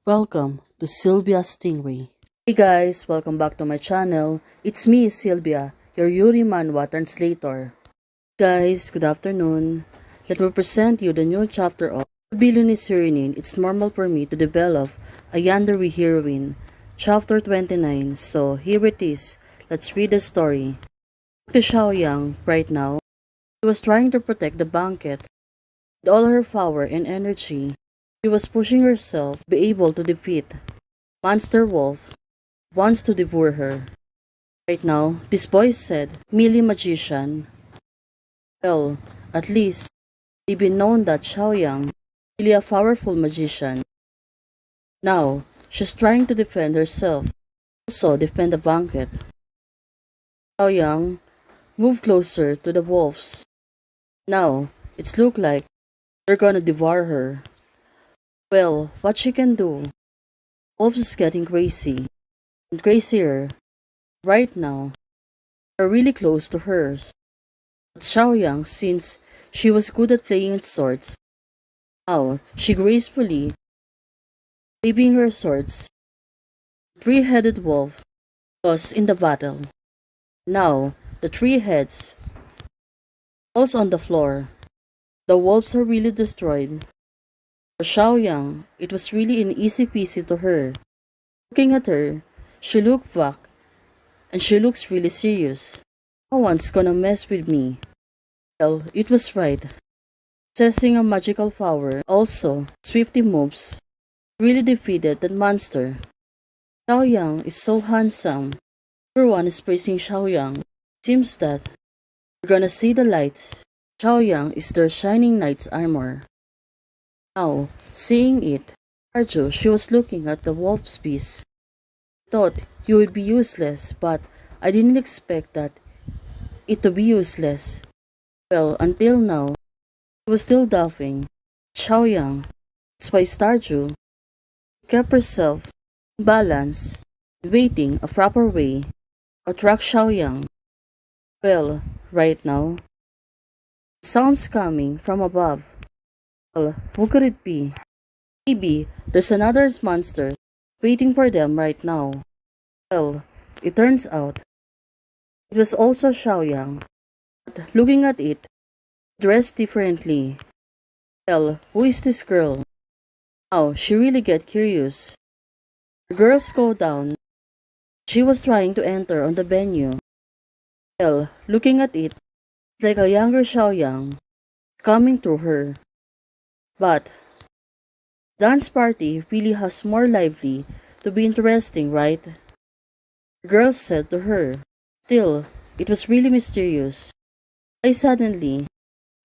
Welcome to Sylvia Stingray. Hey guys, welcome back to my channel. It's me, Sylvia, your Yuri Manhwa translator. Guys, good afternoon. Let me present you the new chapter of Villainous Heroine. It's normal for me to develop a yandere heroine. Chapter 29. So here it is. Let's read the story. To Xiaoyang right now, she was trying to protect the banquet. With all her power and energy, she was pushing herself to be able to defeat Monster Wolf wants to devour her. Right now, this boy said, merely magician. Well, at least, they've been known that Xiaoyang is really a powerful magician. Now, she's trying to defend herself, also defend the banquet. Xiaoyang moved closer to the wolves. Now, it's look like they're gonna devour her. Well, what she can do? Wolf is getting crazy, and crazier. Right now, are really close to hers. But Xiaoyang, since she was good at playing swords, now she gracefully waving her swords. Three-headed wolf was in the battle. Now the three heads falls on the floor. The wolves are really destroyed. For Xiaoyang, it was really an easy peasy to her. Looking at her, she looked back and she looks really serious. No one's gonna mess with me. Well, it was right. Possessing a magical power, also swiftly moves, really defeated that monster. Xiaoyang is so handsome. Everyone is praising Xiaoyang. Seems that we're gonna see the lights. Xiaoyang is their shining knight's armor. Now, seeing it, Arjo, she was looking at the wolf's piece. Thought you would be useless, but I didn't expect that it to be useless. Well, until now, she was still doubting. Xiaoyang, that's why Starju kept herself in balance, waiting a proper way to attract Xiaoyang. Well, right now, sounds coming from above. Well, who could it be? Maybe there's another monster waiting for them right now. Well, it turns out it was also Xiaoyang. But looking at it, dressed differently. Well, who is this girl? Now, she really get curious. The girls go down. She was trying to enter on the venue. Well, looking at it, it's like a younger Xiaoyang coming through her. But dance party really has more lively to be interesting, right? The girls said to her. Still, it was really mysterious. I suddenly,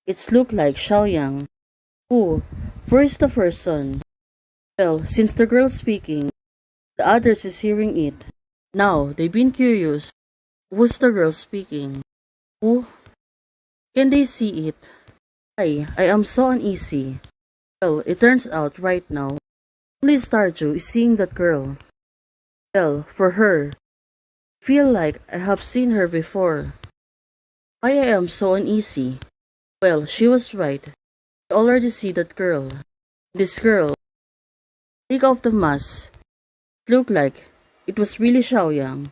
it's looked like Xiaoyang. Who? Where is the person? Well, since the girl speaking, the others is hearing it. Now, they've been curious. Who's the girl speaking? Who? Can they see it? I am so uneasy. Well, it turns out right now, only Starju is seeing that girl. Well, for her, I feel like I have seen her before. Why I am so uneasy? Well, she was right. I already see that girl. This girl, take off the mask. It looked like it was really Xiaoyang.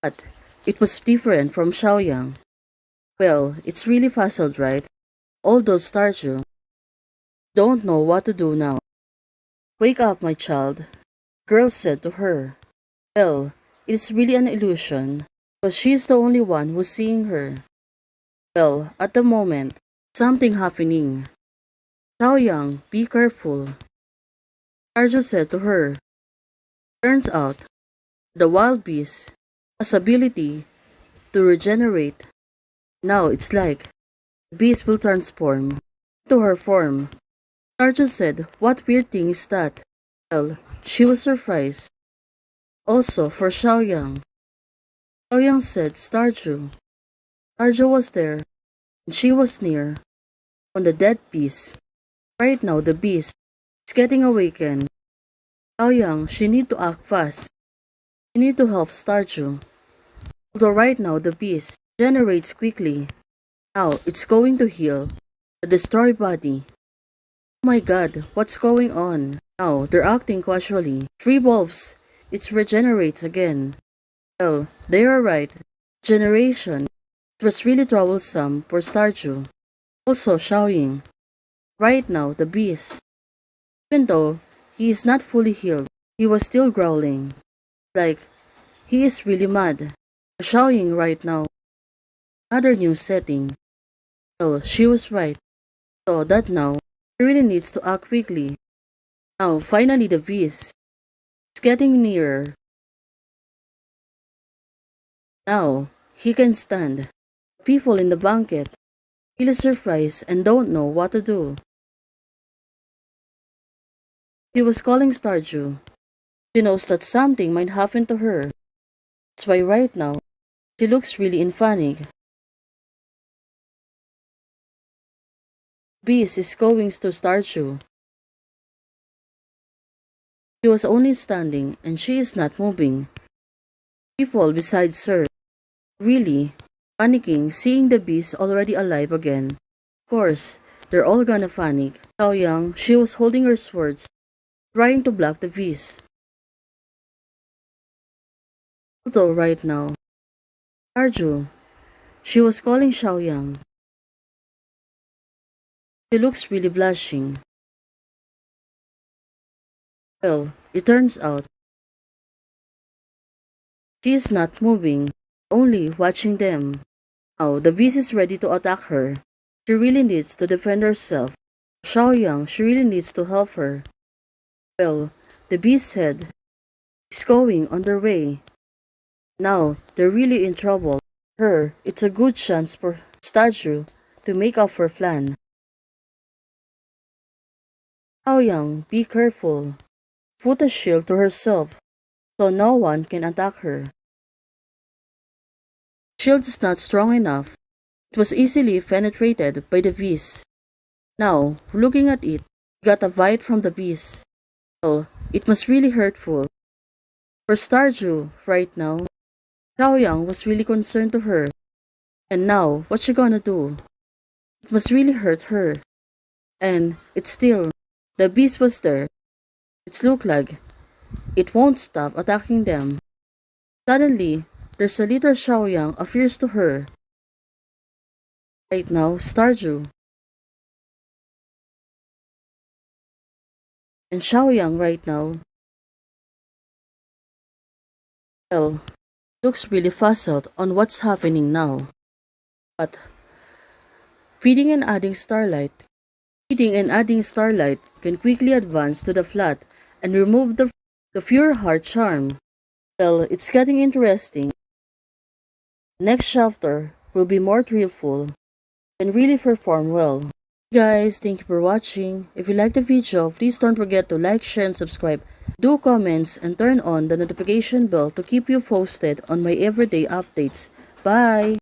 But it was different from Xiaoyang. Well, it's really puzzled, right? All those Starju don't know what to do now. Wake up, my child, girl said to her. Well, it is really an illusion, because she is the only one who's seeing her. Well, at the moment, something happening. Xiaoyang, be careful, Arjo said to her. Turns out, the wild beast has ability to regenerate. Now it's like the beast will transform into her form. Arjo said, what weird thing is that? Well, she was surprised. Also for Xiaoyang. Xiaoyang said, Starju. Starju was there, and she was near, on the dead beast. Right now the beast is getting awakened. Xiaoyang, she need to act fast. She need to help Starju. Although right now the beast generates quickly. Now it's going to heal the destroyed body. Oh my god, what's going on? Now, they're acting casually. Three wolves. It regenerates again. Well, they are right. Generation. It was really troublesome for Starju. Also, Xiaoying. Right now, the beast. Even though he is not fully healed, he was still growling. Like, he is really mad. Xiaoying right now. Another new setting. Well, she was right. So that now, he really needs to act quickly. Now, finally the beast is getting nearer. Now, he can stand. People in the banquet really surprised and don't know what to do. She was calling Starju. She knows that something might happen to her. That's why right now, she looks really in panic. Beast is going to Starju. She was only standing and she is not moving. People besides her really panicking seeing the beast already alive again. Of course, they're all gonna panic. Xiaoyang, she was holding her swords, trying to block the beast. Although right now, Arju, she was calling Xiaoyang. She looks really blushing. Well, it turns out she is not moving, only watching them. Now, the beast is ready to attack her. She really needs to defend herself. Xiaoyang, she really needs to help her. Well, the beast's head is going on their way. Now, they're really in trouble. Her, it's a good chance for Statue to make up her plan. Xiaoyang, be careful. Put a shield to herself so no one can attack her. Shield is not strong enough. It was easily penetrated by the beast. Now, looking at it, got a bite from the beast. Well, it must really hurtful. For Starju, right now, Xiaoyang was really concerned to her. And now, what's she gonna do? It must really hurt her. And it's still, the beast was there. It's looked like it won't stop attacking them. Suddenly, there's a little Xiaoyang appears to her. Right now, Starju. And Xiaoyang right now, well, looks really puzzled on what's happening now. But feeding and adding starlight can quickly advance to the flat and remove the pure heart charm. Well, it's getting interesting. Next chapter will be more thrillful and really perform well. Guys, thank you for watching. If you like the video, please don't forget to like, share, and subscribe. Do comments and turn on the notification bell to keep you posted on my everyday updates. Bye!